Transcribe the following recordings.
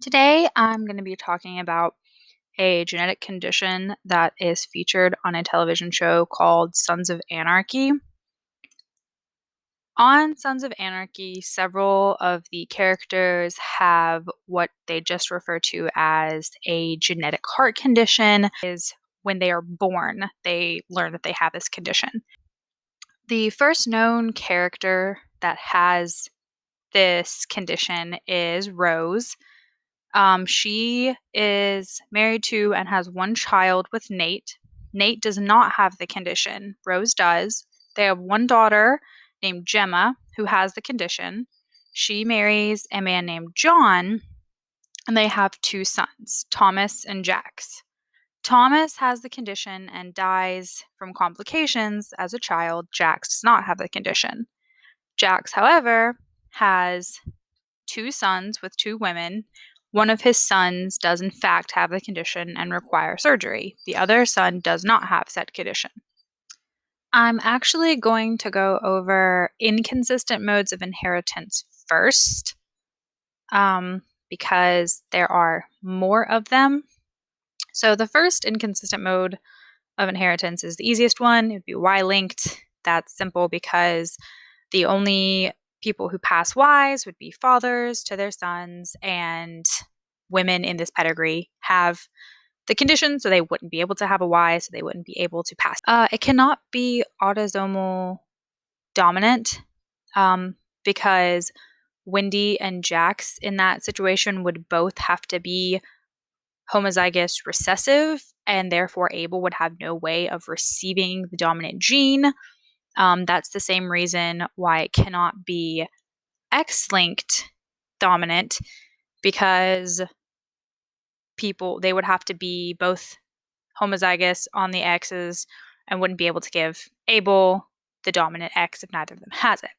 Today, I'm going to be talking about a genetic condition that is featured on a television show called Sons of Anarchy. On Sons of Anarchy, several of the characters have what they just refer to as a genetic heart condition. Is when they are born, they learn that they have this condition. The first known character that has this condition is Rose. She is married to and has one child with Nate. Nate does not have the condition. Rose does. They have one daughter named Gemma who has the condition. She marries a man named John, and they have two sons, Thomas and Jax. Thomas has the condition and dies from complications as a child. Jax does not have the condition. Jax, however, has two sons with two women. One of his sons does, in fact, have the condition and require surgery. The other son does not have said condition. I'm actually going to go over inconsistent modes of inheritance first, because there are more of them. So, the first inconsistent mode of inheritance is the easiest one. It would be Y linked. That's simple because the only people who pass Ys would be fathers to their sons, and women in this pedigree have the condition, so they wouldn't be able to have a Y, so they wouldn't be able to pass. It cannot be autosomal dominant, because Wendy and Jax in that situation would both have to be homozygous recessive, and therefore Abel would have no way of receiving the dominant gene. That's the same reason why it cannot be X-linked dominant, because they would have to be both homozygous on the X's and wouldn't be able to give Abel the dominant X if neither of them has it.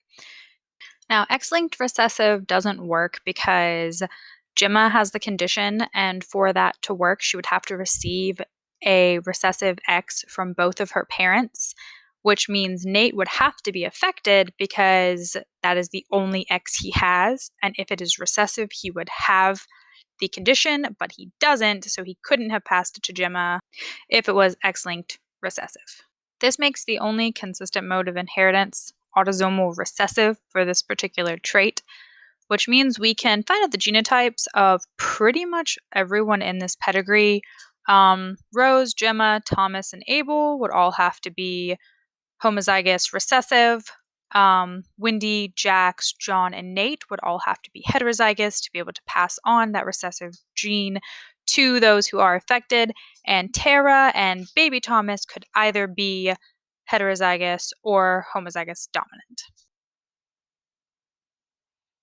Now, X-linked recessive doesn't work because Gemma has the condition, and for that to work, she would have to receive a recessive X from both of her parents, which means Nate would have to be affected because that is the only X he has. And if it is recessive, he would have the condition, but he doesn't, so he couldn't have passed it to Gemma if it was X-linked recessive. This makes the only consistent mode of inheritance autosomal recessive for this particular trait, which means we can find out the genotypes of pretty much everyone in this pedigree. Rose, Gemma, Thomas, and Abel would all have to be homozygous recessive. Wendy, Jax, John, and Nate would all have to be heterozygous to be able to pass on that recessive gene to those who are affected. And Tara and baby Thomas could either be heterozygous or homozygous dominant.